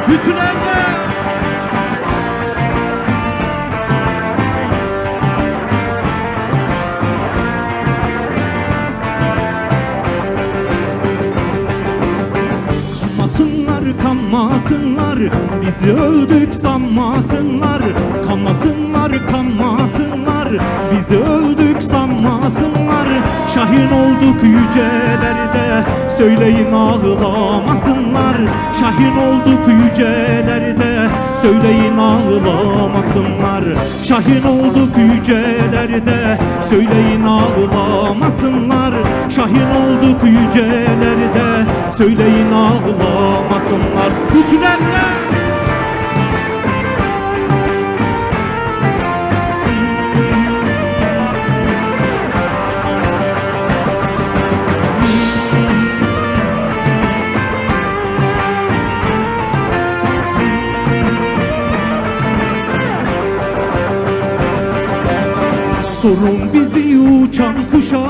bütün eller. Kanmasınlar, bizi öldük sanmasınlar. Kanmasınlar, kanmasınlar, bizi öldük sanmasınlar. Şahin olduk yücelerde, söyleyin ağlamasınlar. Şahin olduk yücelerde, söyleyin ağlamasınlar. Şahin olduk yücelerde, söyleyin ağlamasınlar. Şahin olduk yücelerde, söyleyin ağlamasınlar. Bütün eller. Sorun bizi uçan kuşa,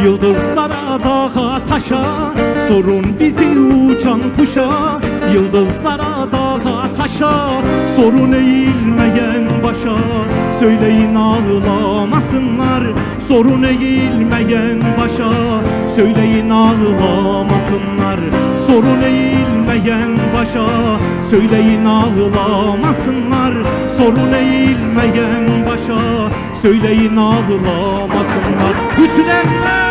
yıldızlara, dağa, taşa. Sorun bizi uçan kuşa, yıldızlara, dağa, taşa. Sorun eğilmeyen başa, söyleyin ağlamasınlar. Sorun eğilmeyen başa, söyleyin ağlamasınlar. Sorun eğilmeyen başa, söyleyin ağlamasınlar. Sorun eğilmeyen başa, söyleyin ağlamasınlar. Bütün eller.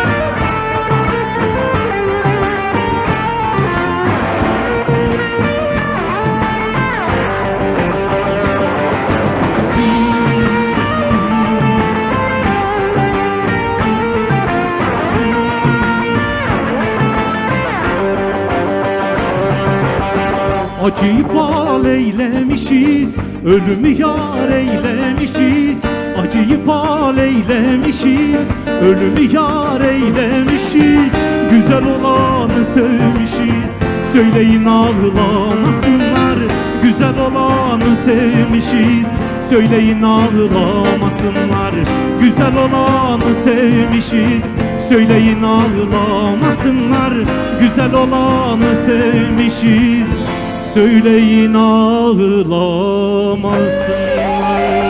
Acıyı bal eylemişiz, ölümü yar eylemişiz. Acıyı bal eylemişiz, ölümü yar eylemişiz. Güzel olanı sevmişiz, söyleyin ağlamasınlar. Güzel olanı sevmişiz, söyleyin ağlamasınlar. Güzel olanı sevmişiz, söyleyin ağlamasınlar. Güzel olanı sevmişiz, söyleyin ağlamasınlar.